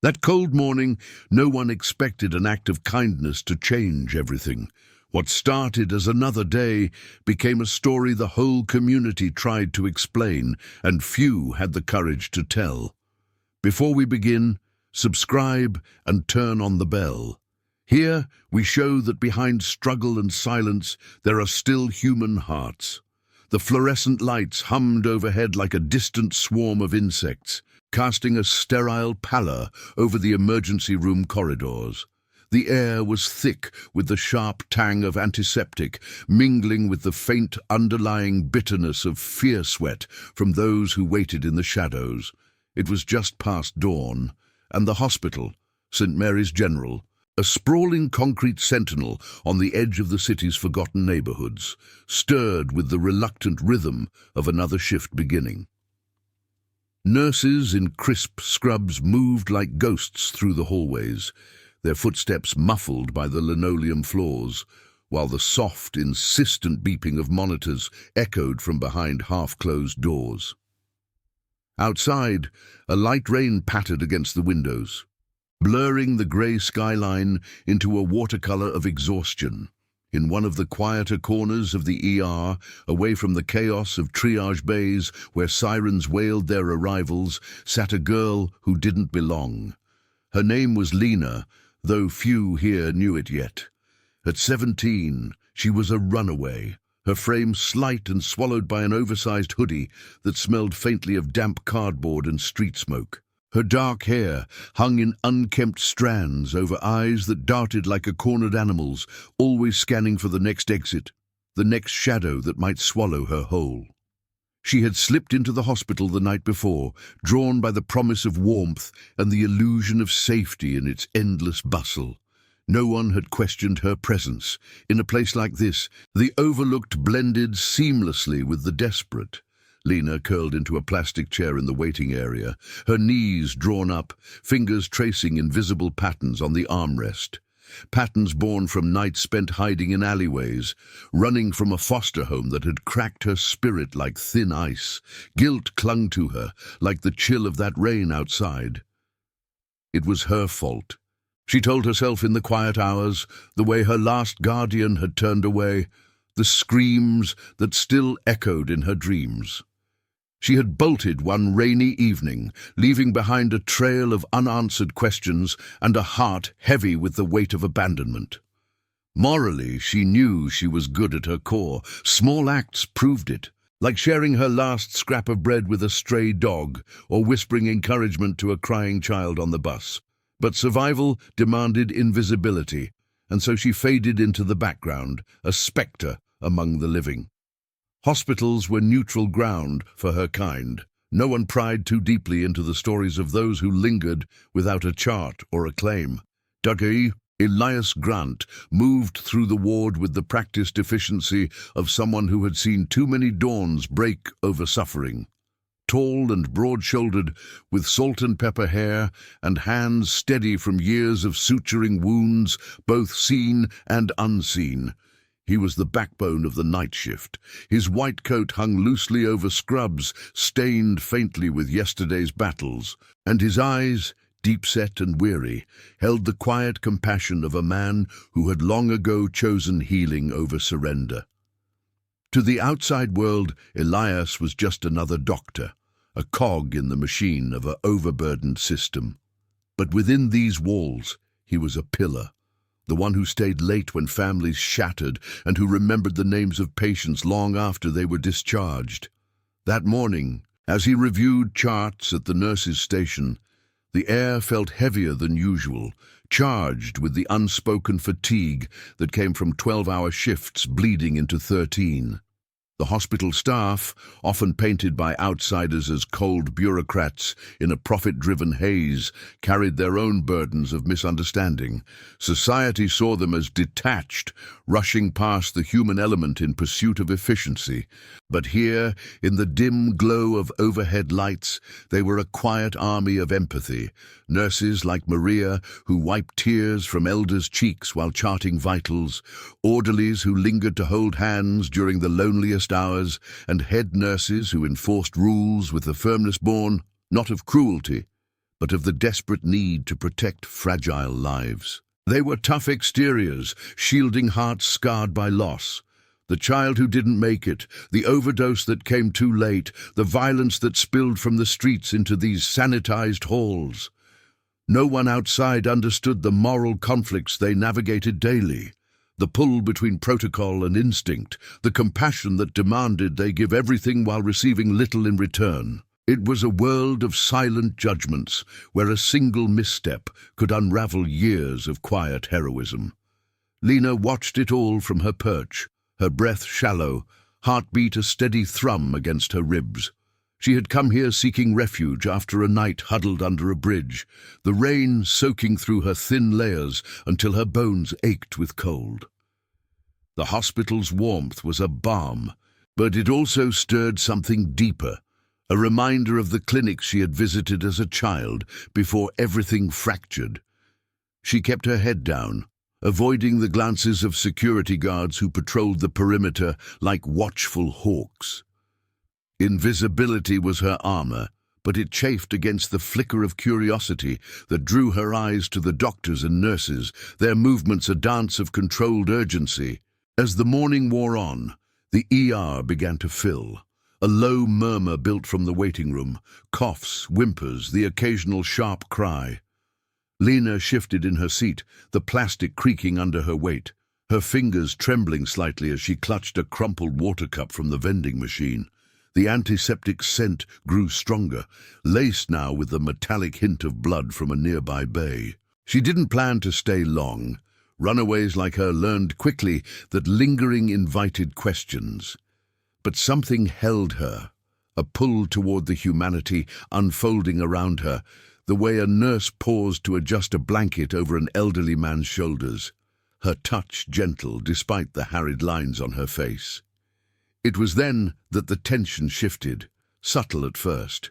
That cold morning, no one expected an act of kindness to change everything. What started as another day became a story the whole community tried to explain, and few had the courage to tell. Before we begin, subscribe and turn on the bell. Here, we show that behind struggle and silence, there are still human hearts. The fluorescent lights hummed overhead like a distant swarm of insects, casting a sterile pallor over the emergency room corridors. The air was thick with the sharp tang of antiseptic, mingling with the faint underlying bitterness of fear sweat from those who waited in the shadows. It was just past dawn, and the hospital, St. Mary's General, a sprawling concrete sentinel on the edge of the city's forgotten neighborhoods, stirred with the reluctant rhythm of another shift beginning. Nurses in crisp scrubs moved like ghosts through the hallways, their footsteps muffled by the linoleum floors, while the soft, insistent beeping of monitors echoed from behind half-closed doors. Outside, a light rain pattered against the windows, blurring the grey skyline into a watercolor of exhaustion. In one of the quieter corners of the ER, away from the chaos of triage bays where sirens wailed their arrivals, sat a girl who didn't belong. Her name was Lena, though few here knew it yet. At 17, she was a runaway, her frame slight and swallowed by an oversized hoodie that smelled faintly of damp cardboard and street smoke. Her dark hair hung in unkempt strands over eyes that darted like a cornered animal's, always scanning for the next exit, the next shadow that might swallow her whole. She had slipped into the hospital the night before, drawn by the promise of warmth and the illusion of safety in its endless bustle. No one had questioned her presence. In a place like this, the overlooked blended seamlessly with the desperate. Lena curled into a plastic chair in the waiting area, her knees drawn up, fingers tracing invisible patterns on the armrest. Patterns born from nights spent hiding in alleyways, running from a foster home that had cracked her spirit like thin ice. Guilt clung to her, like the chill of that rain outside. It was her fault. She told herself in the quiet hours, the way her last guardian had turned away, the screams that still echoed in her dreams. She had bolted one rainy evening, leaving behind a trail of unanswered questions and a heart heavy with the weight of abandonment. Morally, she knew she was good at her core. Small acts proved it, like sharing her last scrap of bread with a stray dog or whispering encouragement to a crying child on the bus. But survival demanded invisibility, and so she faded into the background, a spectre among the living. Hospitals were neutral ground for her kind. No one pried too deeply into the stories of those who lingered without a chart or a claim. Dr. Elias Grant moved through the ward with the practiced efficiency of someone who had seen too many dawns break over suffering. Tall and broad-shouldered, with salt and pepper hair and hands steady from years of suturing wounds, both seen and unseen. He was the backbone of the night shift. His white coat hung loosely over scrubs, stained faintly with yesterday's battles, and his eyes, deep-set and weary, held the quiet compassion of a man who had long ago chosen healing over surrender. To the outside world, Elias was just another doctor, a cog in the machine of an overburdened system. But within these walls, he was a pillar. The one who stayed late when families shattered and who remembered the names of patients long after they were discharged. That morning, as he reviewed charts at the nurses' station, the air felt heavier than usual, charged with the unspoken fatigue that came from 12-hour shifts bleeding into 13. The hospital staff, often painted by outsiders as cold bureaucrats in a profit-driven haze, carried their own burdens of misunderstanding. Society saw them as detached, rushing past the human element in pursuit of efficiency. But here, in the dim glow of overhead lights, they were a quiet army of empathy. Nurses like Maria, who wiped tears from elders' cheeks while charting vitals, orderlies who lingered to hold hands during the loneliest hours, and head nurses who enforced rules with the firmness born, not of cruelty, but of the desperate need to protect fragile lives. They were tough exteriors, shielding hearts scarred by loss. The child who didn't make it, the overdose that came too late, the violence that spilled from the streets into these sanitized halls. No one outside understood the moral conflicts they navigated daily. The pull between protocol and instinct, the compassion that demanded they give everything while receiving little in return. It was a world of silent judgments, where a single misstep could unravel years of quiet heroism. Lena watched it all from her perch, her breath shallow, heartbeat a steady thrum against her ribs. She had come here seeking refuge after a night huddled under a bridge, the rain soaking through her thin layers until her bones ached with cold. The hospital's warmth was a balm, but it also stirred something deeper, a reminder of the clinics she had visited as a child before everything fractured. She kept her head down, avoiding the glances of security guards who patrolled the perimeter like watchful hawks. Invisibility was her armor, but it chafed against the flicker of curiosity that drew her eyes to the doctors and nurses, their movements a dance of controlled urgency. As the morning wore on, the ER began to fill. A low murmur built from the waiting room, coughs, whimpers, the occasional sharp cry. Lena shifted in her seat, the plastic creaking under her weight, her fingers trembling slightly as she clutched a crumpled water cup from the vending machine. The antiseptic scent grew stronger, laced now with the metallic hint of blood from a nearby bay. She didn't plan to stay long. Runaways like her learned quickly that lingering invited questions. But something held her, a pull toward the humanity unfolding around her, the way a nurse paused to adjust a blanket over an elderly man's shoulders, her touch gentle despite the harried lines on her face. It was then that the tension shifted, subtle at first.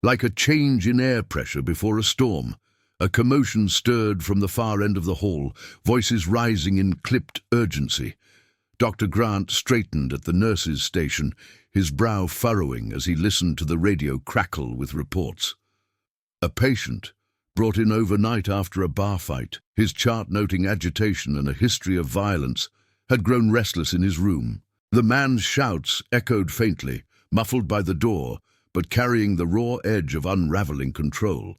Like a change in air pressure before a storm, a commotion stirred from the far end of the hall, voices rising in clipped urgency. Dr. Grant straightened at the nurse's station, his brow furrowing as he listened to the radio crackle with reports. A patient, brought in overnight after a bar fight, his chart noting agitation and a history of violence, had grown restless in his room. The man's shouts echoed faintly, muffled by the door, but carrying the raw edge of unraveling control.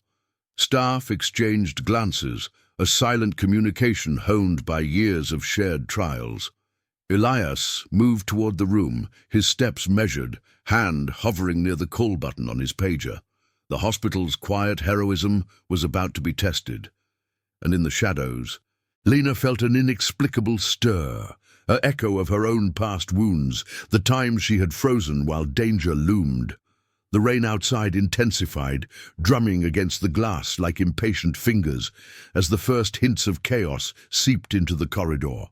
Staff exchanged glances, a silent communication honed by years of shared trials. Elias moved toward the room, his steps measured, hand hovering near the call button on his pager. The hospital's quiet heroism was about to be tested. And in the shadows, Lena felt an inexplicable stir, an echo of her own past wounds, the times she had frozen while danger loomed. The rain outside intensified, drumming against the glass like impatient fingers, as the first hints of chaos seeped into the corridor.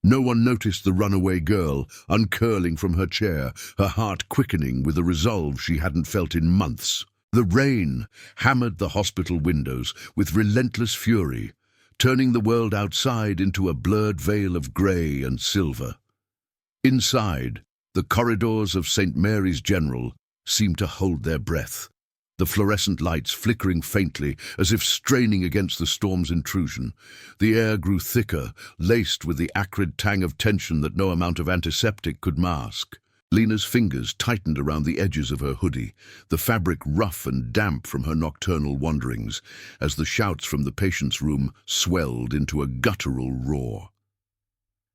No one noticed the runaway girl, uncurling from her chair, her heart quickening with a resolve she hadn't felt in months. The rain hammered the hospital windows with relentless fury, turning the world outside into a blurred veil of grey and silver. Inside, the corridors of St. Mary's General seemed to hold their breath, the fluorescent lights flickering faintly as if straining against the storm's intrusion. The air grew thicker, laced with the acrid tang of tension that no amount of antiseptic could mask. Lena's fingers tightened around the edges of her hoodie, the fabric rough and damp from her nocturnal wanderings, as the shouts from the patient's room swelled into a guttural roar.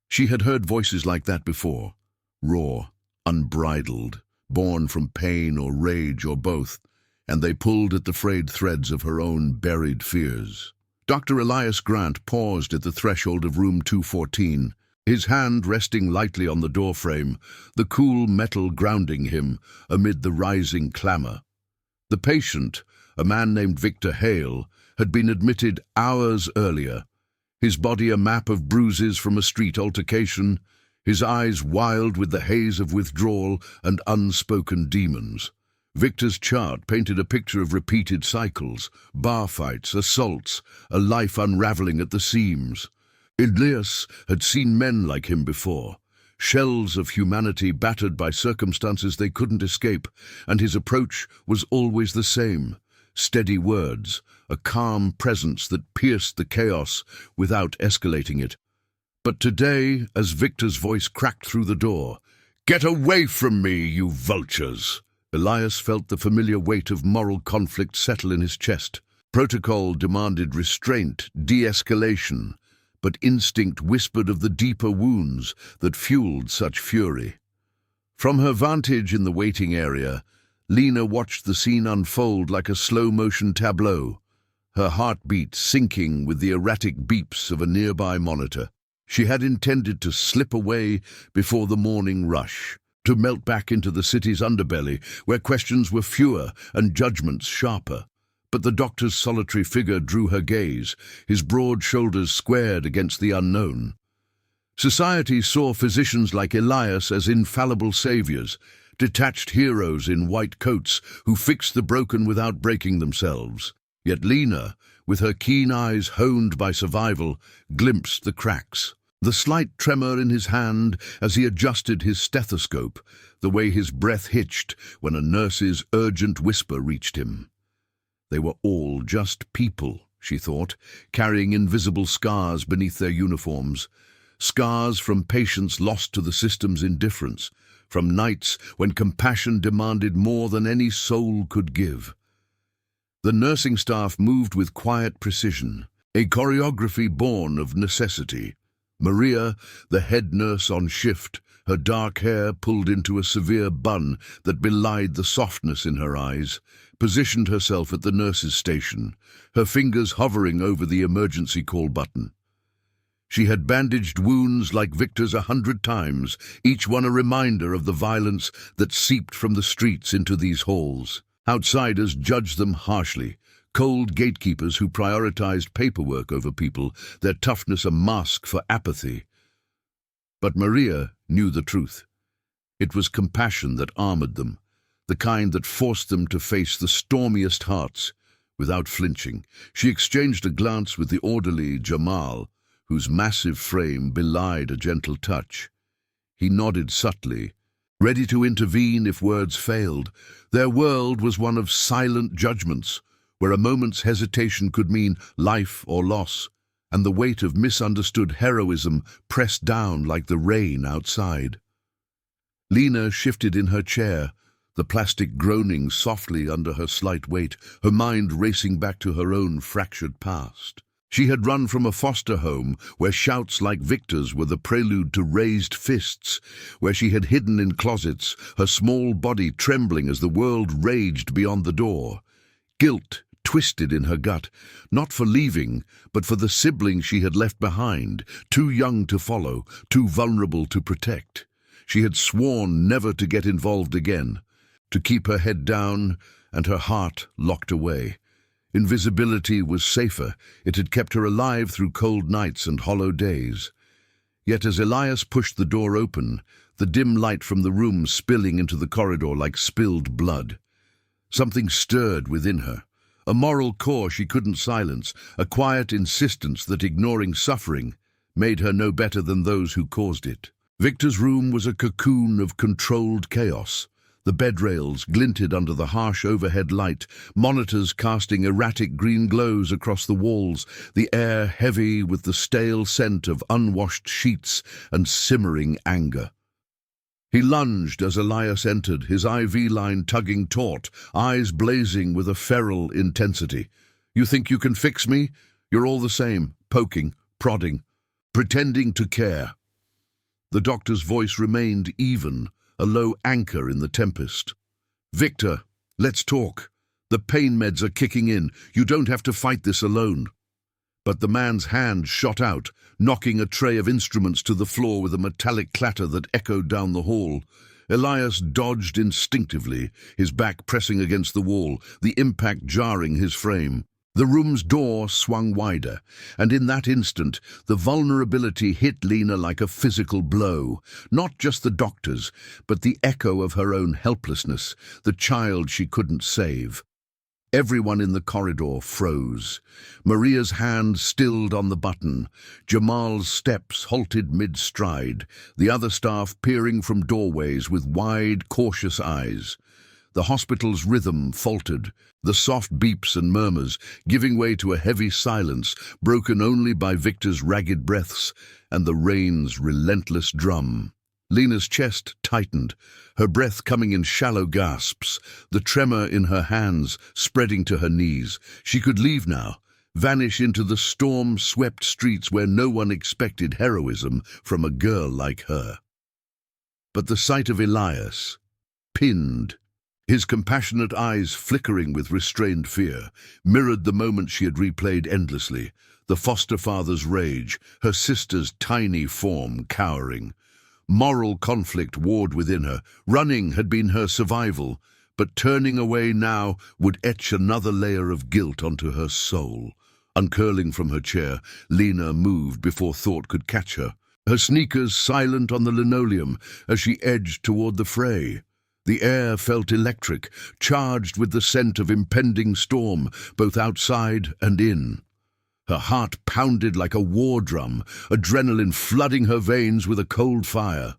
She had heard voices like that before, raw, unbridled, born from pain or rage or both, and they pulled at the frayed threads of her own buried fears. Dr. Elias Grant paused at the threshold of room 214, his hand resting lightly on the doorframe, the cool metal grounding him amid the rising clamor. The patient, a man named Victor Hale, had been admitted hours earlier, his body a map of bruises from a street altercation, his eyes wild with the haze of withdrawal and unspoken demons. Victor's chart painted a picture of repeated cycles, bar fights, assaults, a life unraveling at the seams. Elias had seen men like him before, shells of humanity battered by circumstances they couldn't escape, and his approach was always the same, steady words, a calm presence that pierced the chaos without escalating it. But today, as Victor's voice cracked through the door, "Get away from me, you vultures!" Elias felt the familiar weight of moral conflict settle in his chest. Protocol demanded restraint, de-escalation, but instinct whispered of the deeper wounds that fueled such fury. From her vantage in the waiting area, Lena watched the scene unfold like a slow-motion tableau, her heartbeat syncing with the erratic beeps of a nearby monitor. She had intended to slip away before the morning rush, to melt back into the city's underbelly, where questions were fewer and judgments sharper. But the doctor's solitary figure drew her gaze, his broad shoulders squared against the unknown. Society saw physicians like Elias as infallible saviors, detached heroes in white coats who fixed the broken without breaking themselves. Yet Lena, with her keen eyes honed by survival, glimpsed the cracks. The slight tremor in his hand as he adjusted his stethoscope, the way his breath hitched when a nurse's urgent whisper reached him. They were all just people, she thought, carrying invisible scars beneath their uniforms. Scars from patients lost to the system's indifference, from nights when compassion demanded more than any soul could give. The nursing staff moved with quiet precision, a choreography born of necessity. Maria, the head nurse on shift, her dark hair pulled into a severe bun that belied the softness in her eyes, positioned herself at the nurse's station, her fingers hovering over the emergency call button. She had bandaged wounds like Victor's 100 times, each one a reminder of the violence that seeped from the streets into these halls. Outsiders judged them harshly, cold gatekeepers who prioritized paperwork over people, their toughness a mask for apathy. But Maria knew the truth. It was compassion that armored them, the kind that forced them to face the stormiest hearts. Without flinching, she exchanged a glance with the orderly Jamal, whose massive frame belied a gentle touch. He nodded subtly, ready to intervene if words failed. Their world was one of silent judgments, where a moment's hesitation could mean life or loss, and the weight of misunderstood heroism pressed down like the rain outside. Lena shifted in her chair, the plastic groaning softly under her slight weight, her mind racing back to her own fractured past. She had run from a foster home where shouts like Victor's were the prelude to raised fists, where she had hidden in closets, her small body trembling as the world raged beyond the door. Guilt twisted in her gut, not for leaving, but for the siblings she had left behind, too young to follow, too vulnerable to protect. She had sworn never to get involved again, to keep her head down and her heart locked away. Invisibility was safer. It had kept her alive through cold nights and hollow days. Yet as Elias pushed the door open, the dim light from the room spilling into the corridor like spilled blood, something stirred within her. A moral core she couldn't silence, a quiet insistence that ignoring suffering made her no better than those who caused it. Victor's room was a cocoon of controlled chaos. The bed rails glinted under the harsh overhead light, monitors casting erratic green glows across the walls, the air heavy with the stale scent of unwashed sheets and simmering anger. He lunged as Elias entered, his IV line tugging taut, eyes blazing with a feral intensity. "You think you can fix me? You're all the same, poking, prodding, pretending to care." The doctor's voice remained even, a low anchor in the tempest. "Victor, let's talk. The pain meds are kicking in. You don't have to fight this alone." But the man's hand shot out, knocking a tray of instruments to the floor with a metallic clatter that echoed down the hall. Elias dodged instinctively, his back pressing against the wall, the impact jarring his frame. The room's door swung wider, and in that instant, the vulnerability hit Lena like a physical blow. Not just the doctor's, but the echo of her own helplessness, the child she couldn't save. Everyone in the corridor froze. Maria's hand stilled on the button. Jamal's steps halted mid-stride, the other staff peering from doorways with wide, cautious eyes. The hospital's rhythm faltered, the soft beeps and murmurs giving way to a heavy silence broken only by Victor's ragged breaths and the rain's relentless drum. Lena's chest tightened, her breath coming in shallow gasps, the tremor in her hands spreading to her knees. She could leave now, vanish into the storm-swept streets where no one expected heroism from a girl like her. But the sight of Elias, pinned, his compassionate eyes flickering with restrained fear, mirrored the moment she had replayed endlessly, the foster father's rage, her sister's tiny form cowering. Moral conflict warred within her. Running had been her survival, but turning away now would etch another layer of guilt onto her soul. Uncurling from her chair, Lena moved before thought could catch her, her sneakers silent on the linoleum as she edged toward the fray. The air felt electric, charged with the scent of impending storm, both outside and in. Her heart pounded like a war drum, adrenaline flooding her veins with a cold fire.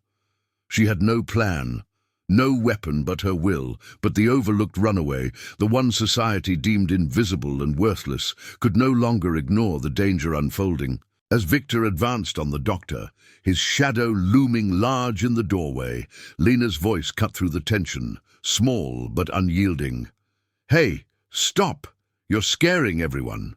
She had no plan, no weapon but her will, but the overlooked Runaway, the one society deemed invisible and worthless, could no longer ignore the danger unfolding. As Victor advanced on the doctor, his shadow looming large in the doorway, Lena's voice cut through the tension, small but unyielding. "Hey, stop! You're scaring everyone."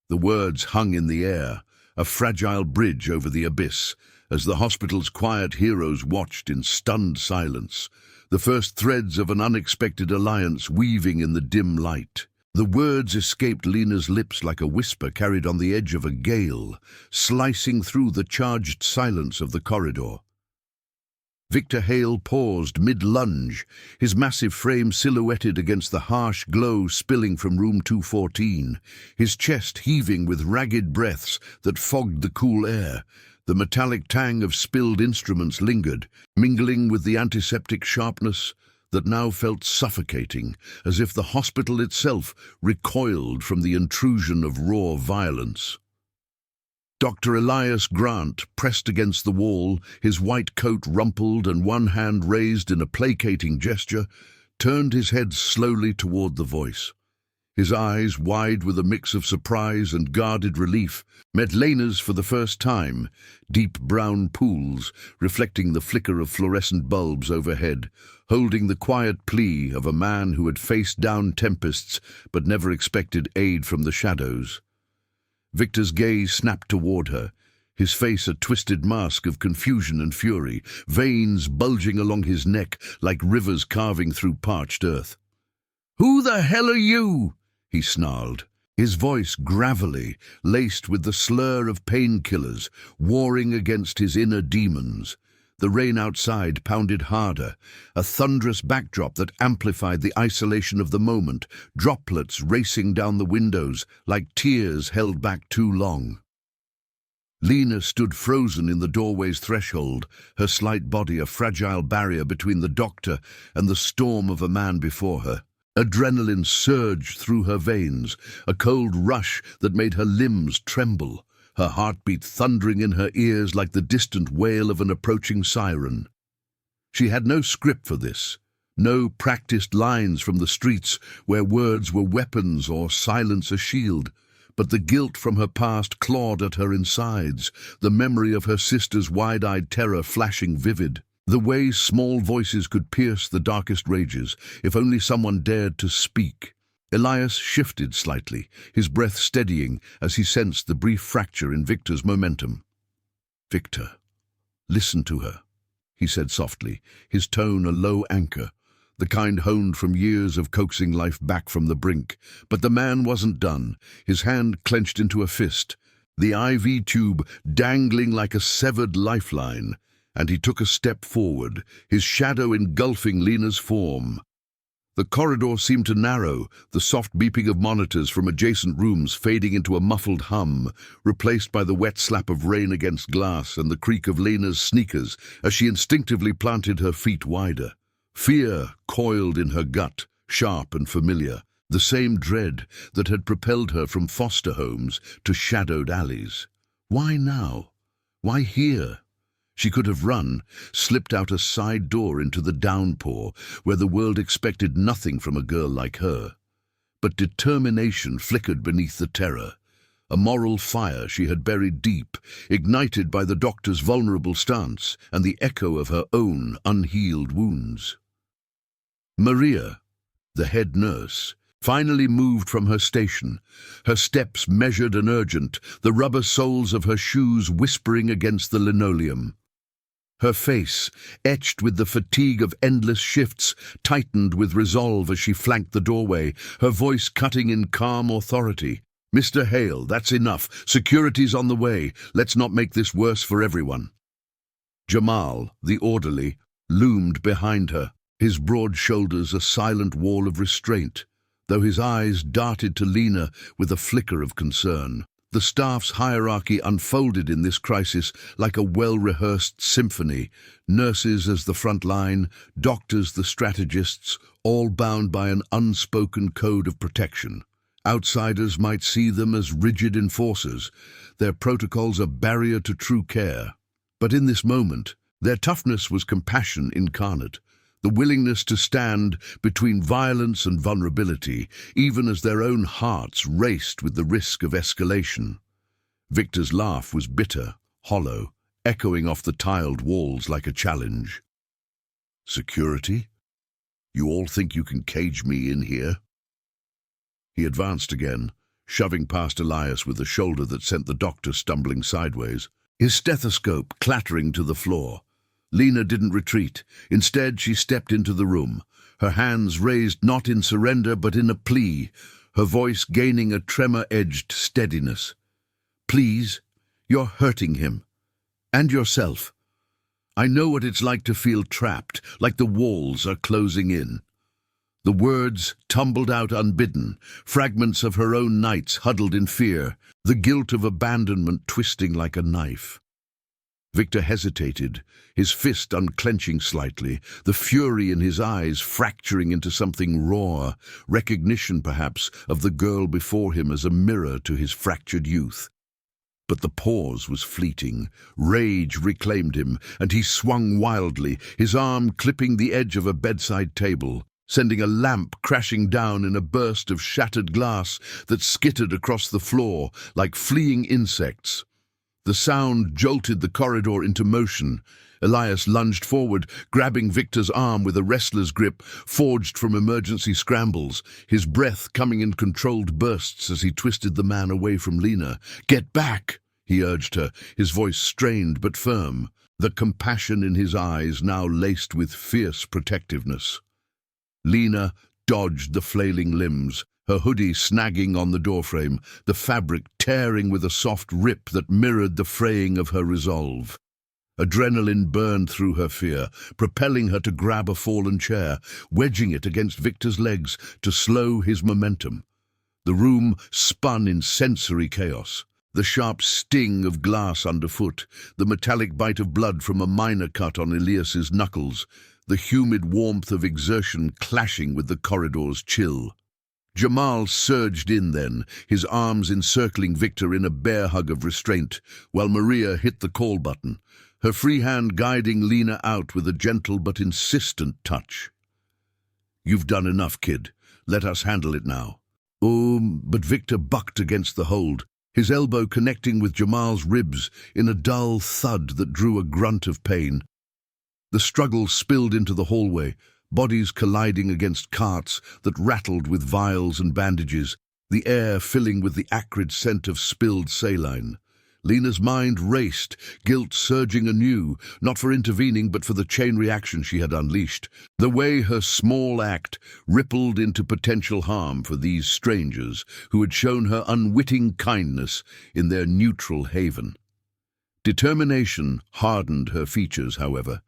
The words hung in the air, a fragile bridge over the abyss, as the hospital's quiet heroes watched in stunned silence, the first threads of an unexpected alliance weaving in the dim light. The words escaped Lena's lips like a whisper carried on the edge of a gale, slicing through the charged silence of the corridor. Victor Hale paused mid-lunge, his massive frame silhouetted against the harsh glow spilling from room 214, his chest heaving with ragged breaths that fogged the cool air. The metallic tang of spilled instruments lingered, mingling with the antiseptic sharpness that now felt suffocating, as if the hospital itself recoiled from the intrusion of raw violence. Dr. Elias Grant, pressed against the wall, his white coat rumpled and one hand raised in a placating gesture, turned his head slowly toward the voice. His eyes, wide with a mix of surprise and guarded relief, met Lena's for the first time, deep brown pools reflecting the flicker of fluorescent bulbs overhead, holding the quiet plea of a man who had faced down tempests but never expected aid from the shadows. Victor's gaze snapped toward her, his face a twisted mask of confusion and fury, veins bulging along his neck like rivers carving through parched earth. "Who the hell are you?" he snarled, his voice gravelly, laced with the slur of painkillers, warring against his inner demons. The rain outside pounded harder, a thunderous backdrop that amplified the isolation of the moment, droplets racing down the windows like tears held back too long. Lena stood frozen in the doorway's threshold, her slight body a fragile barrier between the doctor and the storm of a man before her. Adrenaline surged through her veins, a cold rush that made her limbs tremble, her heartbeat thundering in her ears like the distant wail of an approaching siren. She had no script for this, no practiced lines from the streets where words were weapons or silence a shield, but the guilt from her past clawed at her insides, the memory of her sister's wide-eyed terror flashing vivid. The way small voices could pierce the darkest rages, if only someone dared to speak. Elias shifted slightly, his breath steadying as he sensed the brief fracture in Victor's momentum. "Victor, listen to her," he said softly, his tone a low anchor, the kind honed from years of coaxing life back from the brink. But the man wasn't done, his hand clenched into a fist, the IV tube dangling like a severed lifeline, and he took a step forward, his shadow engulfing Lena's form. The corridor seemed to narrow, the soft beeping of monitors from adjacent rooms fading into a muffled hum, replaced by the wet slap of rain against glass and the creak of Lena's sneakers as she instinctively planted her feet wider. Fear coiled in her gut, sharp and familiar, the same dread that had propelled her from foster homes to shadowed alleys. Why now? Why here? She could have run, slipped out a side door into the downpour, where the world expected nothing from a girl like her. But determination flickered beneath the terror, a moral fire she had buried deep, ignited by the doctor's vulnerable stance and the echo of her own unhealed wounds. Maria, the head nurse, finally moved from her station, her steps measured and urgent, the rubber soles of her shoes whispering against the linoleum. Her face, etched with the fatigue of endless shifts, tightened with resolve as she flanked the doorway, her voice cutting in calm authority. "Mr. Hale, that's enough. Security's on the way. Let's not make this worse for everyone." Jamal, the orderly, loomed behind her, his broad shoulders a silent wall of restraint, though his eyes darted to Lena with a flicker of concern. The staff's hierarchy unfolded in this crisis like a well-rehearsed symphony, nurses as the front line, doctors the strategists, all bound by an unspoken code of protection. Outsiders might see them as rigid enforcers, their protocols a barrier to true care. But in this moment, their toughness was compassion incarnate, the willingness to stand between violence and vulnerability, even as their own hearts raced with the risk of escalation. Victor's laugh was bitter, hollow, echoing off the tiled walls like a challenge. "Security? You all think you can cage me in here?" He advanced again, shoving past Elias with a shoulder that sent the doctor stumbling sideways, his stethoscope clattering to the floor. Lena didn't retreat. Instead, she stepped into the room, her hands raised not in surrender but in a plea, her voice gaining a tremor-edged steadiness. "Please, you're hurting him. And yourself. I know what it's like to feel trapped, like the walls are closing in." The words tumbled out unbidden, fragments of her own nights huddled in fear, the guilt of abandonment twisting like a knife. Victor hesitated, his fist unclenching slightly, the fury in his eyes fracturing into something raw, recognition perhaps of the girl before him as a mirror to his fractured youth. But the pause was fleeting. Rage reclaimed him, and he swung wildly, his arm clipping the edge of a bedside table, sending a lamp crashing down in a burst of shattered glass that skittered across the floor like fleeing insects. The sound jolted the corridor into motion. Elias lunged forward, grabbing Victor's arm with a wrestler's grip forged from emergency scrambles, his breath coming in controlled bursts as he twisted the man away from Lena. "Get back!" he urged her, his voice strained but firm, the compassion in his eyes now laced with fierce protectiveness. Lena dodged the flailing limbs, her hoodie snagging on the doorframe, the fabric tearing with a soft rip that mirrored the fraying of her resolve. Adrenaline burned through her fear, propelling her to grab a fallen chair, wedging it against Victor's legs to slow his momentum. The room spun in sensory chaos. The sharp sting of glass underfoot, the metallic bite of blood from a minor cut on Elias's knuckles, the humid warmth of exertion clashing with the corridor's chill. Jamal surged in then, his arms encircling Victor in a bear hug of restraint, while Maria hit the call button, her free hand guiding Lena out with a gentle but insistent touch. "You've done enough, kid. Let us handle it now." But Victor bucked against the hold, his elbow connecting with Jamal's ribs in a dull thud that drew a grunt of pain. The struggle spilled into the hallway, bodies colliding against carts that rattled with vials and bandages, the air filling with the acrid scent of spilled saline. Lena's mind raced, guilt surging anew, not for intervening but for the chain reaction she had unleashed, the way her small act rippled into potential harm for these strangers who had shown her unwitting kindness in their neutral haven. Determination hardened her features, however.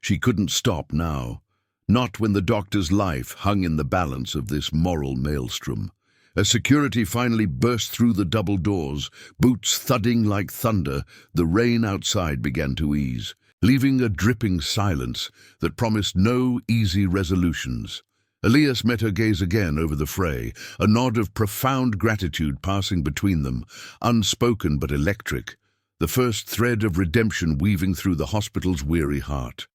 She couldn't stop now, not when the doctor's life hung in the balance of this moral maelstrom. As security finally burst through the double doors, boots thudding like thunder, the rain outside began to ease, leaving a dripping silence that promised no easy resolutions. Elias met her gaze again over the fray, a nod of profound gratitude passing between them, unspoken but electric. the first thread of redemption weaving through the hospital's weary heart.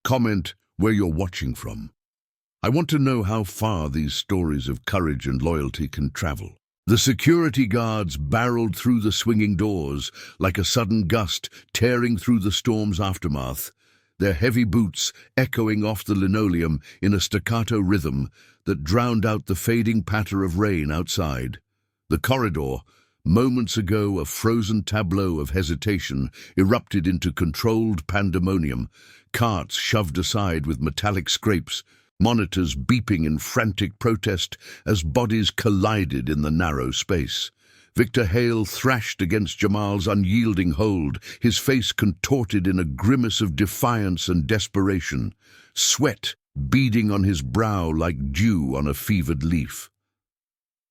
Comment where you're watching from. I want to know how far these stories of courage and loyalty can travel. The security guards barreled through the swinging doors like a sudden gust tearing through the storm's aftermath, their heavy boots echoing off the linoleum in a staccato rhythm that drowned out the fading patter of rain outside. The corridor, moments ago a frozen tableau of hesitation, erupted into controlled pandemonium, carts shoved aside with metallic scrapes, monitors beeping in frantic protest as bodies collided in the narrow space. Victor Hale thrashed against Jamal's unyielding hold, his face contorted in a grimace of defiance and desperation, sweat beading on his brow like dew on a fevered leaf.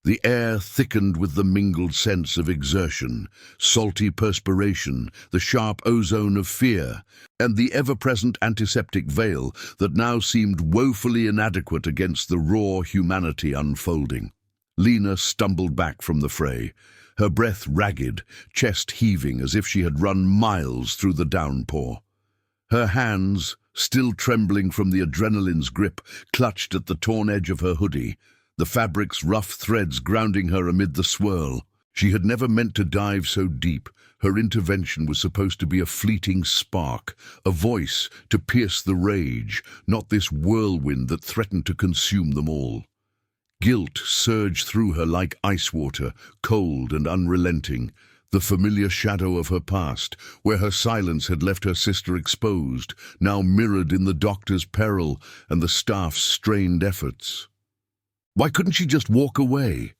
The air thickened with the mingled sense of exertion, salty perspiration, the sharp ozone of fear, and the ever-present antiseptic veil that now seemed woefully inadequate against the raw humanity unfolding. Lena stumbled back from the fray, her breath ragged, chest heaving as if she had run miles through the downpour. Her hands, still trembling from the adrenaline's grip, clutched at the torn edge of her hoodie, the fabric's rough threads grounding her amid the swirl. She had never meant to dive so deep. Her intervention was supposed to be a fleeting spark, a voice to pierce the rage, not this whirlwind that threatened to consume them all. Guilt surged through her like ice water, cold and unrelenting, the familiar shadow of her past, where her silence had left her sister exposed, now mirrored in the doctor's peril and the staff's strained efforts. Why couldn't she just walk away?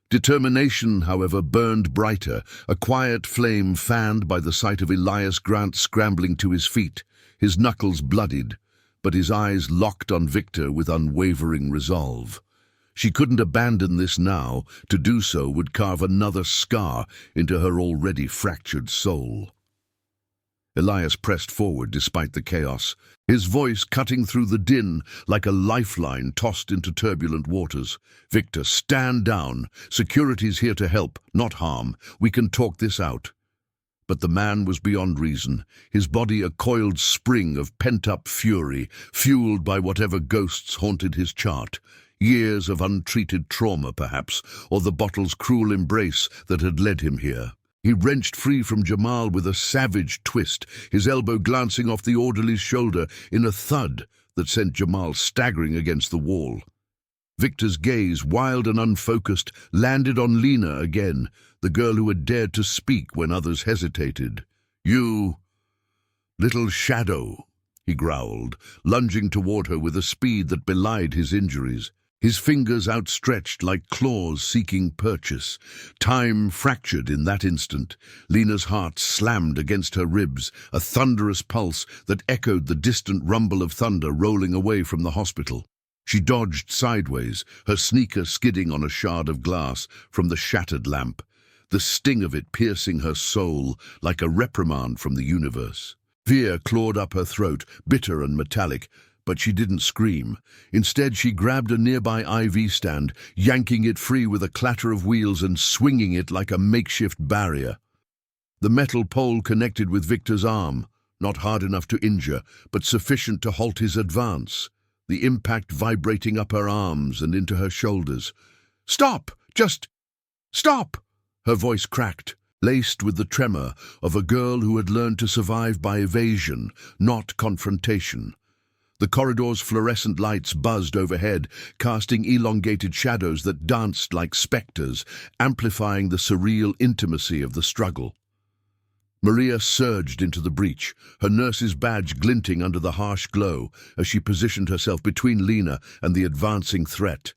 Determination, however, burned brighter, a quiet flame fanned by the sight of Elias Grant scrambling to his feet, his knuckles bloodied, but his eyes locked on Victor with unwavering resolve. She couldn't abandon this now. To do so would carve another scar into her already fractured soul. Elias pressed forward despite the chaos, his voice cutting through the din like a lifeline tossed into turbulent waters. "Victor, stand down. Security's here to help, not harm. We can talk this out." But the man was beyond reason, his body a coiled spring of pent-up fury, fueled by whatever ghosts haunted his chart. Years of untreated trauma, perhaps, or the bottle's cruel embrace that had led him here. He wrenched free from Jamal with a savage twist, his elbow glancing off the orderly's shoulder in a thud that sent Jamal staggering against the wall. Victor's gaze, wild and unfocused, landed on Lena again, the girl who had dared to speak when others hesitated. "You, little shadow," he growled, lunging toward her with a speed that belied his injuries. His fingers outstretched like claws seeking purchase. Time fractured in that instant. Lena's heart slammed against her ribs, a thunderous pulse that echoed the distant rumble of thunder rolling away from the hospital. She dodged sideways, her sneaker skidding on a shard of glass from the shattered lamp, the sting of it piercing her soul like a reprimand from the universe. Fear clawed up her throat, bitter and metallic, but she didn't scream. Instead, she grabbed a nearby IV stand, yanking it free with a clatter of wheels and swinging it like a makeshift barrier. The metal pole connected with Victor's arm, not hard enough to injure, but sufficient to halt his advance, the impact vibrating up her arms and into her shoulders. "Stop! Just stop!" Her voice cracked, laced with the tremor of a girl who had learned to survive by evasion, not confrontation. The corridor's fluorescent lights buzzed overhead, casting elongated shadows that danced like specters, amplifying the surreal intimacy of the struggle. Maria surged into the breach, her nurse's badge glinting under the harsh glow as she positioned herself between Lena and the advancing threat.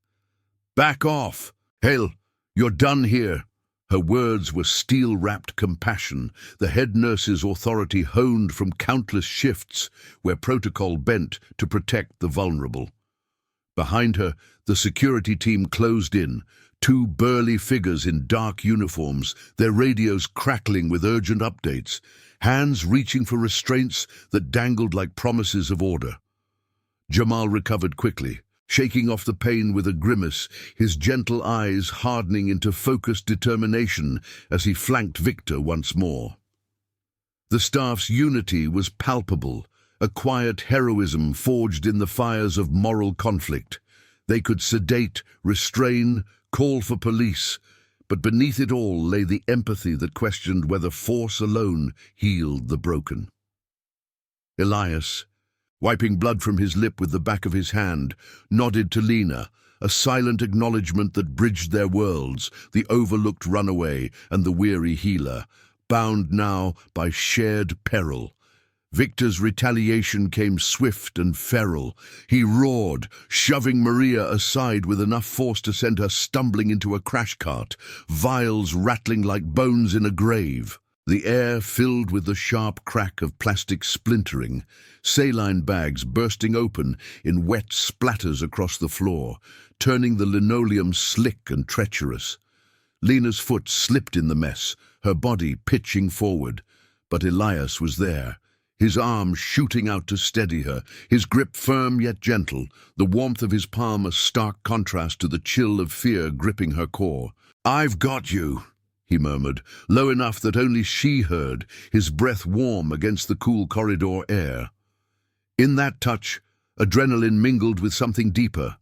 "Back off! Hale, you're done here." Her words were steel-wrapped compassion, the head nurse's authority honed from countless shifts where protocol bent to protect the vulnerable. Behind her, the security team closed in, two burly figures in dark uniforms, their radios crackling with urgent updates, hands reaching for restraints that dangled like promises of order. Jamal recovered quickly, shaking off the pain with a grimace, his gentle eyes hardening into focused determination as he flanked Victor once more. The staff's unity was palpable, a quiet heroism forged in the fires of moral conflict. They could sedate, restrain, call for police, but beneath it all lay the empathy that questioned whether force alone healed the broken. Elias, wiping blood from his lip with the back of his hand, nodded to Lena, a silent acknowledgement that bridged their worlds, the overlooked runaway and the weary healer, bound now by shared peril. Victor's retaliation came swift and feral. He roared, shoving Maria aside with enough force to send her stumbling into a crash cart, vials rattling like bones in a grave. The air filled with the sharp crack of plastic splintering, saline bags bursting open in wet splatters across the floor, turning the linoleum slick and treacherous. Lena's foot slipped in the mess, her body pitching forward, but Elias was there, his arm shooting out to steady her, his grip firm yet gentle, the warmth of his palm a stark contrast to the chill of fear gripping her core. "I've got you," he murmured, low enough that only she heard, his breath warm against the cool corridor air. In that touch, adrenaline mingled with something deeper,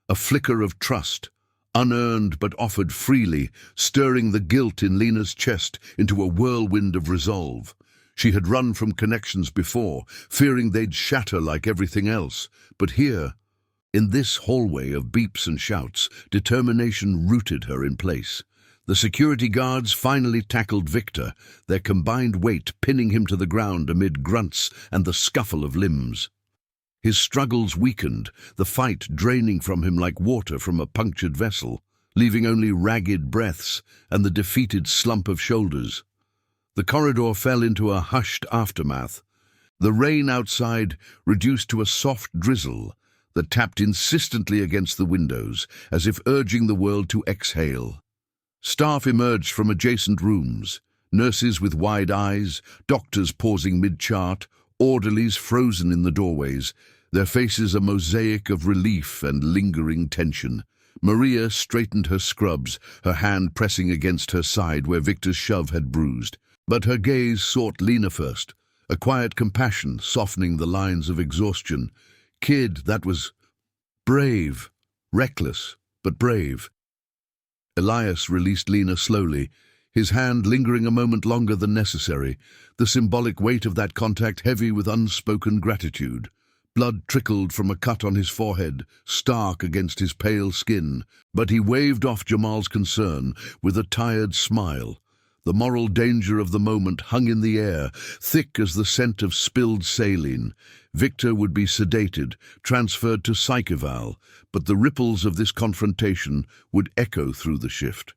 a flicker of trust, unearned but offered freely, stirring the guilt in Lena's chest into a whirlwind of resolve. She had run from connections before, fearing they'd shatter like everything else. But here, in this hallway of beeps and shouts, determination rooted her in place. The security guards finally tackled Victor, their combined weight pinning him to the ground amid grunts and the scuffle of limbs. His struggles weakened, the fight draining from him like water from a punctured vessel, leaving only ragged breaths and the defeated slump of shoulders. The corridor fell into a hushed aftermath. The rain outside reduced to a soft drizzle that tapped insistently against the windows, as if urging the world to exhale. Staff emerged from adjacent rooms, nurses with wide eyes, doctors pausing mid-chart, orderlies frozen in the doorways, their faces a mosaic of relief and lingering tension. Maria straightened her scrubs, her hand pressing against her side where Victor's shove had bruised. But her gaze sought Lena first, a quiet compassion softening the lines of exhaustion. Kid, that was brave, reckless, but brave. Elias released Lena slowly, his hand lingering a moment longer than necessary, the symbolic weight of that contact heavy with unspoken gratitude. Blood trickled from a cut on his forehead, stark against his pale skin, but he waved off Jamal's concern with a tired smile. The moral danger of the moment hung in the air, thick as the scent of spilled saline. Victor would be sedated, transferred to psych-eval, but the ripples of this confrontation would echo through the shift.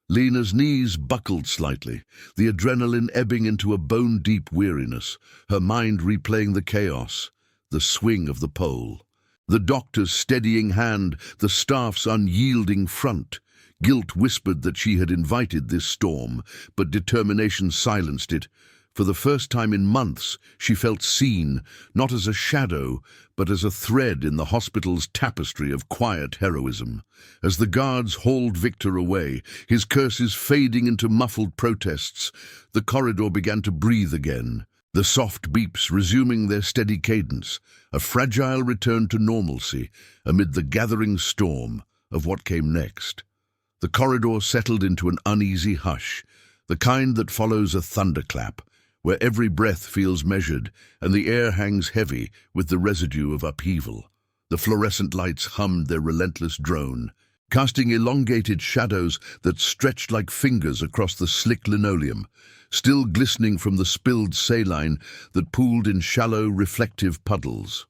Lena's knees buckled slightly, the adrenaline ebbing into a bone-deep weariness, her mind replaying the chaos, the swing of the pole. The doctor's steadying hand, the staff's unyielding front. Guilt whispered that she had invited this storm, but determination silenced it. For the first time in months, she felt seen, not as a shadow, but as a thread in the hospital's tapestry of quiet heroism. As the guards hauled Victor away, his curses fading into muffled protests, the corridor began to breathe again. The soft beeps resuming their steady cadence, a fragile return to normalcy amid the gathering storm of what came next. The corridor settled into an uneasy hush, the kind that follows a thunderclap, where every breath feels measured and the air hangs heavy with the residue of upheaval. The fluorescent lights hummed their relentless drone, casting elongated shadows that stretched like fingers across the slick linoleum, still glistening from the spilled saline that pooled in shallow, reflective puddles.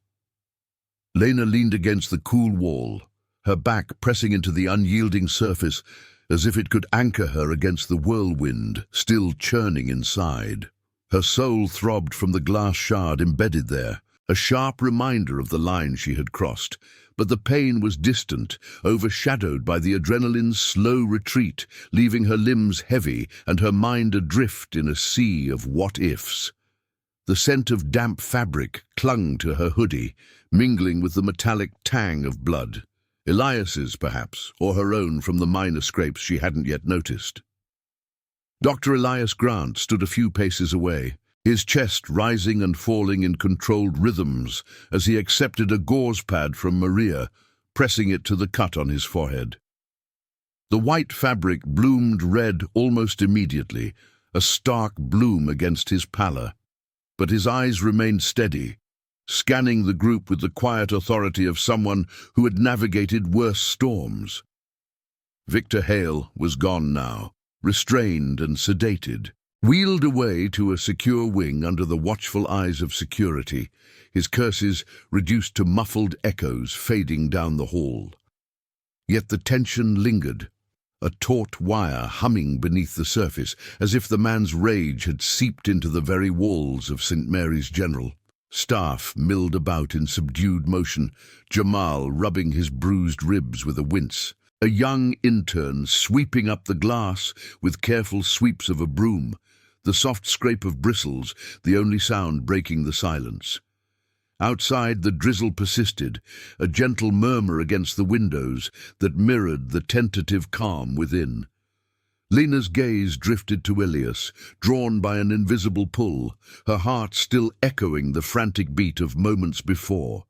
Lena leaned against the cool wall, her back pressing into the unyielding surface as if it could anchor her against the whirlwind still churning inside. Her soul throbbed from the glass shard embedded there, a sharp reminder of the line she had crossed, but the pain was distant, overshadowed by the adrenaline's slow retreat, leaving her limbs heavy and her mind adrift in a sea of what-ifs. The scent of damp fabric clung to her hoodie, mingling with the metallic tang of blood. Elias's, perhaps, or her own from the minor scrapes she hadn't yet noticed. Dr. Elias Grant stood a few paces away, his chest rising and falling in controlled rhythms as he accepted a gauze pad from Maria, pressing it to the cut on his forehead. The white fabric bloomed red almost immediately, a stark bloom against his pallor, but his eyes remained steady, scanning the group with the quiet authority of someone who had navigated worse storms. Victor Hale was gone now, restrained and sedated, wheeled away to a secure wing under the watchful eyes of security, his curses reduced to muffled echoes fading down the hall. Yet the tension lingered, a taut wire humming beneath the surface, as if the man's rage had seeped into the very walls of St. Mary's General. Staff milled about in subdued motion, Jamal rubbing his bruised ribs with a wince, a young intern sweeping up the glass with careful sweeps of a broom, the soft scrape of bristles, the only sound breaking the silence. Outside, the drizzle persisted, a gentle murmur against the windows that mirrored the tentative calm within. Lena's gaze drifted to Ilias, drawn by an invisible pull, her heart still echoing the frantic beat of moments before.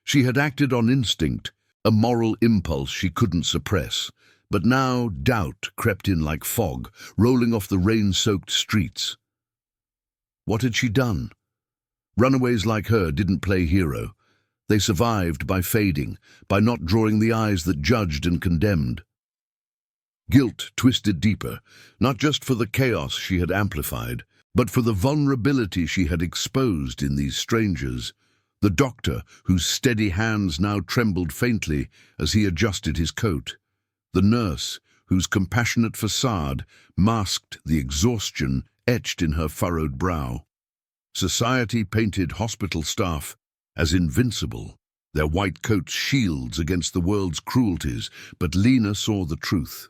She had acted on instinct, a moral impulse she couldn't suppress, but now doubt crept in like fog, rolling off the rain-soaked streets. What had she done? Runaways like her didn't play hero. They survived by fading, by not drawing the eyes that judged and condemned. Guilt twisted deeper, not just for the chaos she had amplified, but for the vulnerability she had exposed in these strangers. The doctor, whose steady hands now trembled faintly as he adjusted his coat. The nurse, whose compassionate facade masked the exhaustion etched in her furrowed brow. Society painted hospital staff as invincible, their white coats shields against the world's cruelties, but Lena saw the truth.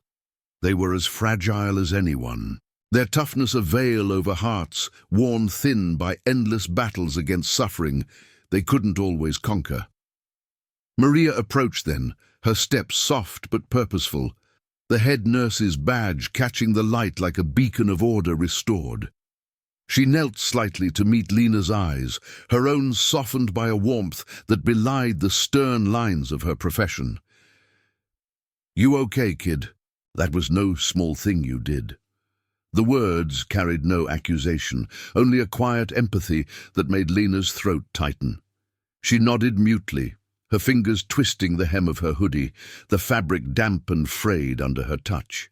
They were as fragile as anyone, their toughness a veil over hearts worn thin by endless battles against suffering they couldn't always conquer. Maria approached then, her steps soft but purposeful, the head nurse's badge catching the light like a beacon of order restored. She knelt slightly to meet Lena's eyes, her own softened by a warmth that belied the stern lines of her profession. "You okay, kid? That was no small thing you did." The words carried no accusation, only a quiet empathy that made Lena's throat tighten. She nodded mutely, her fingers twisting the hem of her hoodie, the fabric damp and frayed under her touch.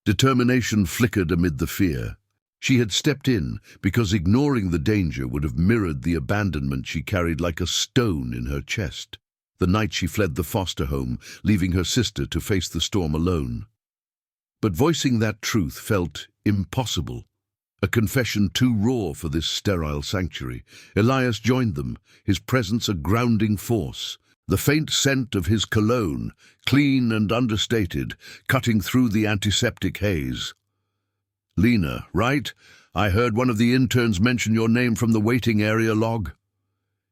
Determination flickered amid the fear. She had stepped in because ignoring the danger would have mirrored the abandonment she carried like a stone in her chest, the night she fled the foster home, leaving her sister to face the storm alone. But voicing that truth felt impossible, a confession too raw for this sterile sanctuary. Elias joined them, his presence a grounding force, the faint scent of his cologne, clean and understated, cutting through the antiseptic haze. "Lena, right? I heard one of the interns mention your name from the waiting area log."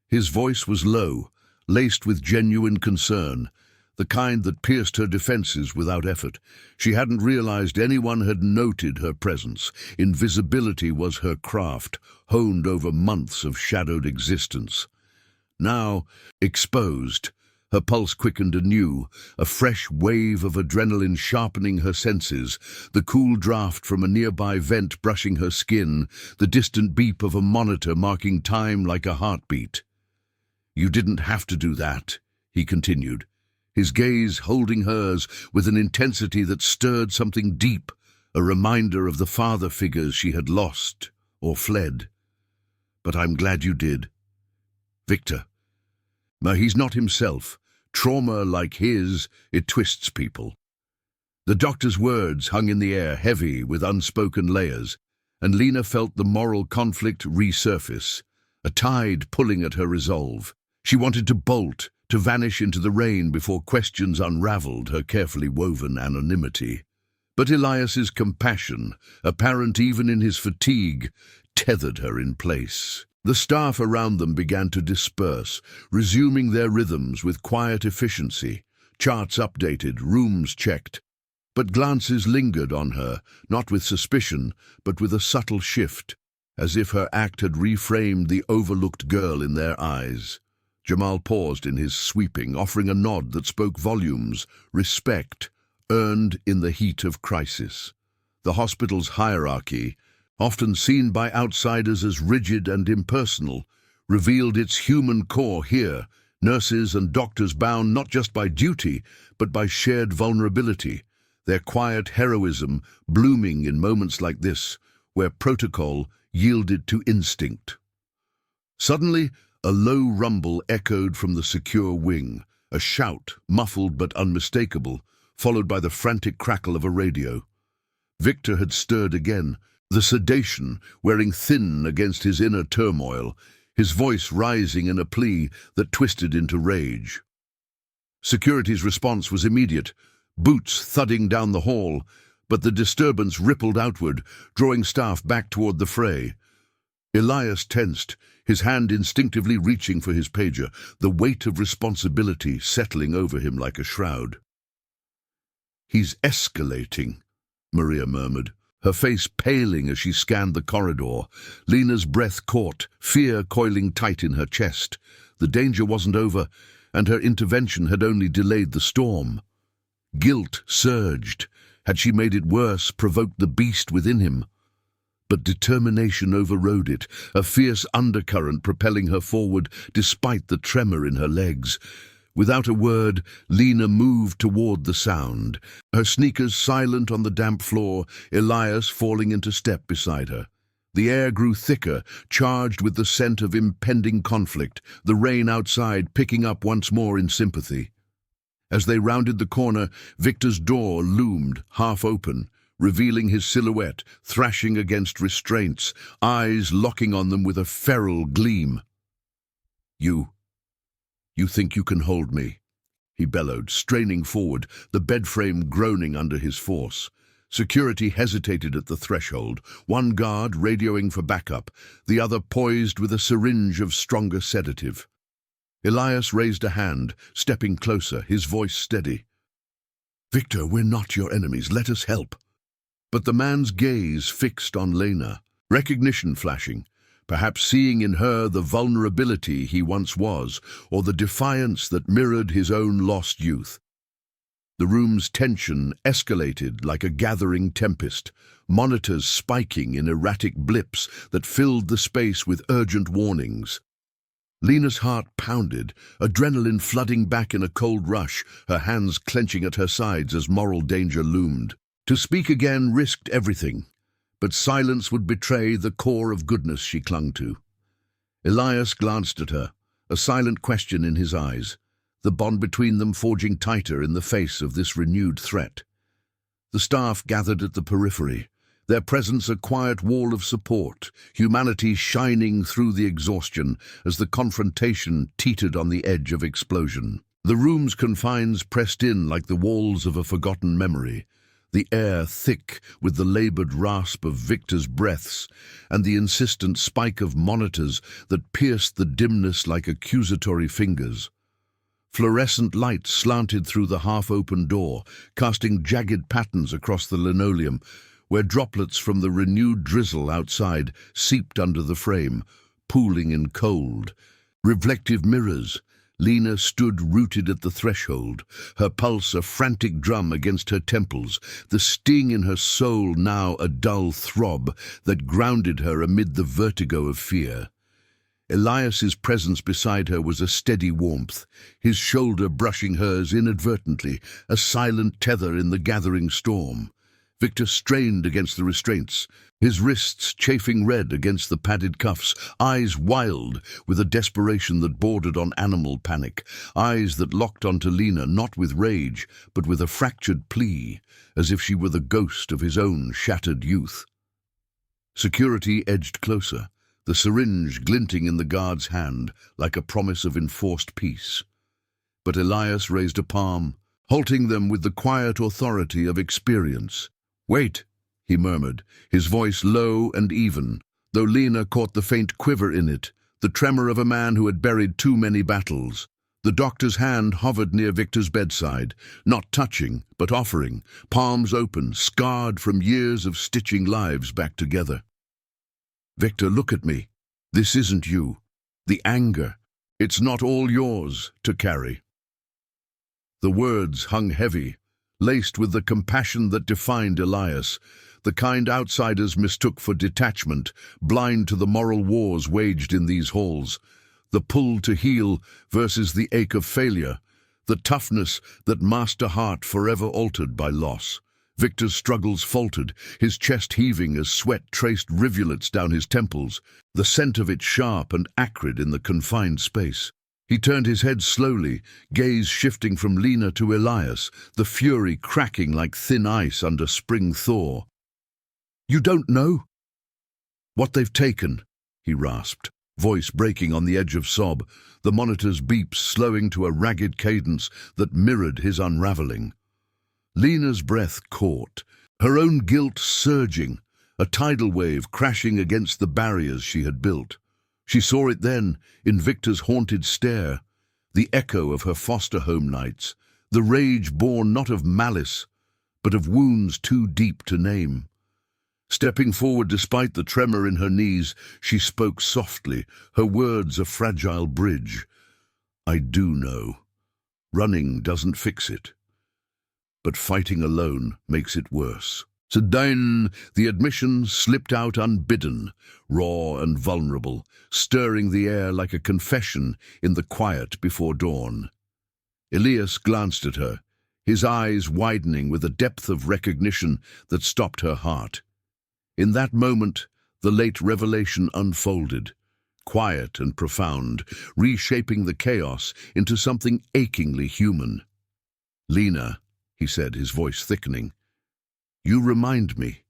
His voice was low, laced with genuine concern, the kind that pierced her defenses without effort. She hadn't realized anyone had noted her presence. Invisibility was her craft, honed over months of shadowed existence. Now, exposed, her pulse quickened anew, a fresh wave of adrenaline sharpening her senses, the cool draft from a nearby vent brushing her skin, the distant beep of a monitor marking time like a heartbeat. "You didn't have to do that," he continued, his gaze holding hers with an intensity that stirred something deep, a reminder of the father figures she had lost or fled. "But I'm glad you did. Victor. He's not himself. Trauma like his, it twists people." The doctor's words hung in the air, heavy with unspoken layers, and Lena felt the moral conflict resurface, a tide pulling at her resolve. She wanted to bolt, to vanish into the rain before questions unraveled her carefully woven anonymity. But Elias's compassion, apparent even in his fatigue, tethered her in place. The staff around them began to disperse, resuming their rhythms with quiet efficiency, charts updated, rooms checked. But glances lingered on her, not with suspicion, but with a subtle shift, as if her act had reframed the overlooked girl in their eyes. Jamal paused in his sweeping, offering a nod that spoke volumes, respect, earned in the heat of crisis. The hospital's hierarchy, often seen by outsiders as rigid and impersonal, revealed its human core here, nurses and doctors bound not just by duty, but by shared vulnerability, their quiet heroism blooming in moments like this, where protocol yielded to instinct. Suddenly, a low rumble echoed from the secure wing, a shout, muffled but unmistakable, followed by the frantic crackle of a radio. Victor had stirred again, the sedation wearing thin against his inner turmoil, his voice rising in a plea that twisted into rage. Security's response was immediate, boots thudding down the hall, but the disturbance rippled outward, drawing staff back toward the fray. Elias tensed, his hand instinctively reaching for his pager, the weight of responsibility settling over him like a shroud. "He's escalating," Maria murmured, her face paling as she scanned the corridor. Lena's breath caught, fear coiling tight in her chest. The danger wasn't over, and her intervention had only delayed the storm. Guilt surged. Had she made it worse, provoked the beast within him? But determination overrode it, a fierce undercurrent propelling her forward despite the tremor in her legs. Without a word, Lena moved toward the sound, her sneakers silent on the damp floor, Elias falling into step beside her. The air grew thicker, charged with the scent of impending conflict, the rain outside picking up once more in sympathy. As they rounded the corner, Victor's door loomed, half open, revealing his silhouette, thrashing against restraints, eyes locking on them with a feral gleam. You think you can hold me?" he bellowed, straining forward, the bedframe groaning under his force. Security hesitated at the threshold, one guard radioing for backup, the other poised with a syringe of stronger sedative. Elias raised a hand, stepping closer, his voice steady. "Victor, we're not your enemies. Let us help." But the man's gaze fixed on Lena, recognition flashing, perhaps seeing in her the vulnerability he once was, or the defiance that mirrored his own lost youth. The room's tension escalated like a gathering tempest, monitors spiking in erratic blips that filled the space with urgent warnings. Lena's heart pounded, adrenaline flooding back in a cold rush, her hands clenching at her sides as moral danger loomed. To speak again risked everything, but silence would betray the core of goodness she clung to. Elias glanced at her, a silent question in his eyes, the bond between them forging tighter in the face of this renewed threat. The staff gathered at the periphery, their presence a quiet wall of support, humanity shining through the exhaustion as the confrontation teetered on the edge of explosion. The room's confines pressed in like the walls of a forgotten memory, the air thick with the labored rasp of Victor's breaths and the insistent spike of monitors that pierced the dimness like accusatory fingers. Fluorescent light slanted through the half-open door, casting jagged patterns across the linoleum, where droplets from the renewed drizzle outside seeped under the frame, pooling in cold. Reflective mirrors. Lena stood rooted at the threshold, her pulse a frantic drum against her temples, the sting in her soul now a dull throb that grounded her amid the vertigo of fear. Elias's presence beside her was a steady warmth, his shoulder brushing hers inadvertently, a silent tether in the gathering storm. Victor strained against the restraints, his wrists chafing red against the padded cuffs, eyes wild with a desperation that bordered on animal panic, eyes that locked onto Lena not with rage, but with a fractured plea, as if she were the ghost of his own shattered youth. Security edged closer, the syringe glinting in the guard's hand like a promise of enforced peace. But Elias raised a palm, halting them with the quiet authority of experience. "Wait," he murmured, his voice low and even, though Lena caught the faint quiver in it, the tremor of a man who had buried too many battles. The doctor's hand hovered near Victor's bedside, not touching, but offering, palms open, scarred from years of stitching lives back together. Victor, look at me. This isn't you. The anger, it's not all yours to carry. The words hung heavy, laced with the compassion that defined Elias, the kind outsiders mistook for detachment, blind to the moral wars waged in these halls, the pull to heal versus the ache of failure, the toughness that masked a heart forever altered by loss. Victor's struggles faltered, his chest heaving as sweat traced rivulets down his temples, the scent of it sharp and acrid in the confined space. He turned his head slowly, gaze shifting from Lena to Elias, the fury cracking like thin ice under spring thaw. "You don't know?" "What they've taken," he rasped, voice breaking on the edge of sob, the monitor's beeps slowing to a ragged cadence that mirrored his unraveling. Lena's breath caught, her own guilt surging, a tidal wave crashing against the barriers she had built. She saw it then, in Victor's haunted stare, the echo of her foster home nights, the rage born not of malice, but of wounds too deep to name. Stepping forward despite the tremor in her knees, she spoke softly, her words a fragile bridge. "I do know. Running doesn't fix it. But fighting alone makes it worse." Then the admission slipped out unbidden, raw and vulnerable, stirring the air like a confession in the quiet before dawn. Elias glanced at her, his eyes widening with a depth of recognition that stopped her heart. In that moment, the late revelation unfolded, quiet and profound, reshaping the chaos into something achingly human. "Lena," he said, his voice thickening, "you remind me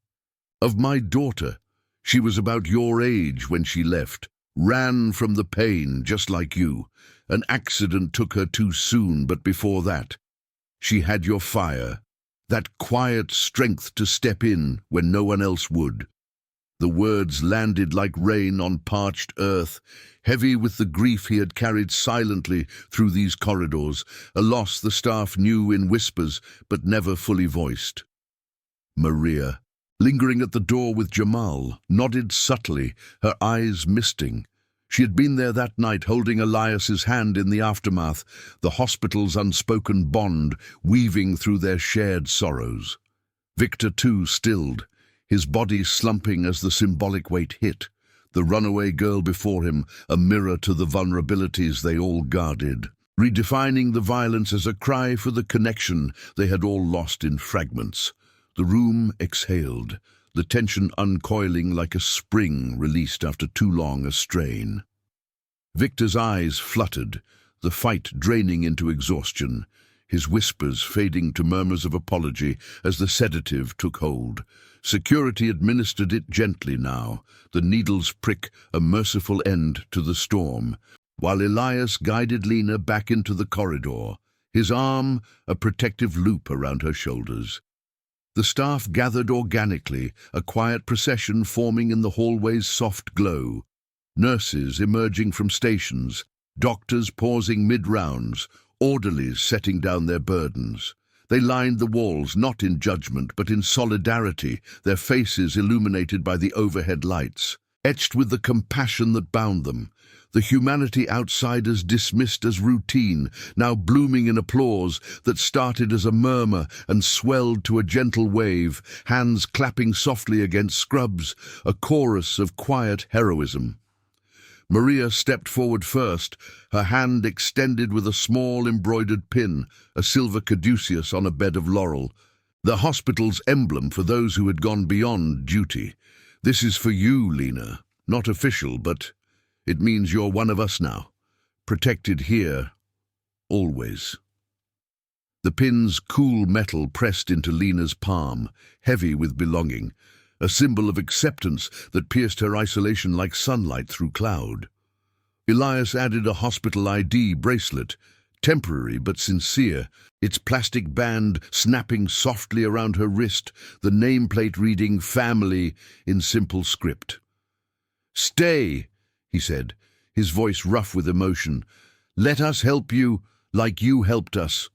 of my daughter. She was about your age when she left, ran from the pain just like you. An accident took her too soon, but before that, she had your fire, that quiet strength to step in when no one else would." The words landed like rain on parched earth, heavy with the grief he had carried silently through these corridors, a loss the staff knew in whispers but never fully voiced. Maria, lingering at the door with Jamal, nodded subtly, her eyes misting. She had been there that night, holding Elias's hand in the aftermath, the hospital's unspoken bond weaving through their shared sorrows. Victor, too, stilled, his body slumping as the symbolic weight hit, the runaway girl before him, a mirror to the vulnerabilities they all guarded, redefining the violence as a cry for the connection they had all lost in fragments. The room exhaled, the tension uncoiling like a spring released after too long a strain. Victor's eyes fluttered, the fight draining into exhaustion, his whispers fading to murmurs of apology as the sedative took hold. Security administered it gently now, the needle's prick a merciful end to the storm, while Elias guided Lena back into the corridor, his arm a protective loop around her shoulders. The staff gathered organically, a quiet procession forming in the hallway's soft glow. Nurses emerging from stations, doctors pausing mid-rounds, orderlies setting down their burdens. They lined the walls, not in judgment, but in solidarity, their faces illuminated by the overhead lights, etched with the compassion that bound them. The humanity outsiders dismissed as routine, now blooming in applause that started as a murmur and swelled to a gentle wave, hands clapping softly against scrubs, a chorus of quiet heroism. Maria stepped forward first, her hand extended with a small embroidered pin, a silver caduceus on a bed of laurel, the hospital's emblem for those who had gone beyond duty. "This is for you, Lena. Not official, but it means you're one of us now. Protected here, always." The pin's cool metal pressed into Lena's palm, heavy with belonging, a symbol of acceptance that pierced her isolation like sunlight through cloud. Elias added a hospital ID bracelet, temporary but sincere, its plastic band snapping softly around her wrist, the nameplate reading "Family" in simple script. "Stay," he said, his voice rough with emotion. "Let us help you like you helped us."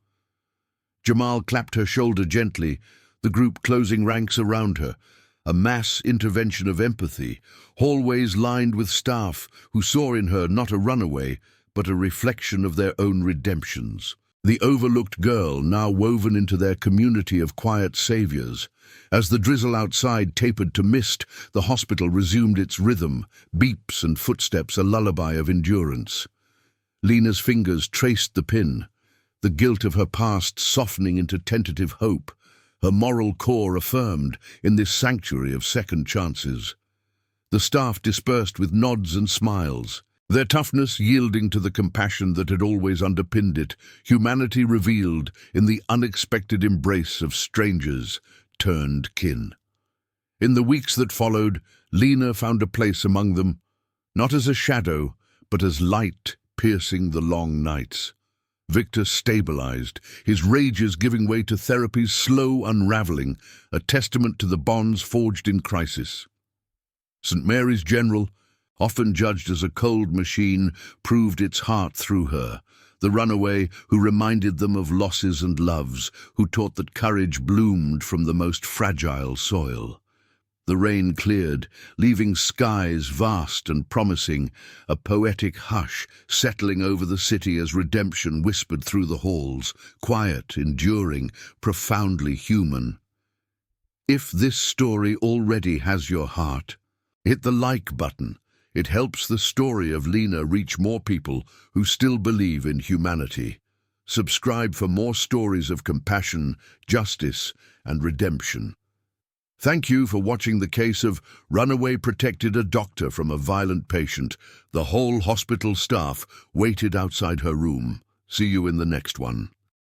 Jamal clapped her shoulder gently, the group closing ranks around her. a mass intervention of empathy, hallways lined with staff who saw in her not a runaway, but a reflection of their own redemptions. The overlooked girl now woven into their community of quiet saviors. As the drizzle outside tapered to mist, the hospital resumed its rhythm, beeps and footsteps a lullaby of endurance. Lena's fingers traced the pin, the guilt of her past softening into tentative hope, her moral core affirmed in this sanctuary of second chances. The staff dispersed with nods and smiles, their toughness yielding to the compassion that had always underpinned it, humanity revealed in the unexpected embrace of strangers turned kin. In the weeks that followed, Lena found a place among them, not as a shadow, but as light piercing the long nights. Victor stabilized, his rages giving way to therapy's slow unraveling, a testament to the bonds forged in crisis. St. Mary's General, often judged as a cold machine, proved its heart through her, the runaway who reminded them of losses and loves, who taught that courage bloomed from the most fragile soil. The rain cleared, leaving skies vast and promising, a poetic hush settling over the city as redemption whispered through the halls, quiet, enduring, profoundly human. If this story already has your heart, hit the like button. It helps the story of Lena reach more people who still believe in humanity. Subscribe for more stories of compassion, justice, and redemption. Thank you for watching the case of Runaway protected a doctor from a violent patient. The whole hospital staff waited outside her room. See you in the next one.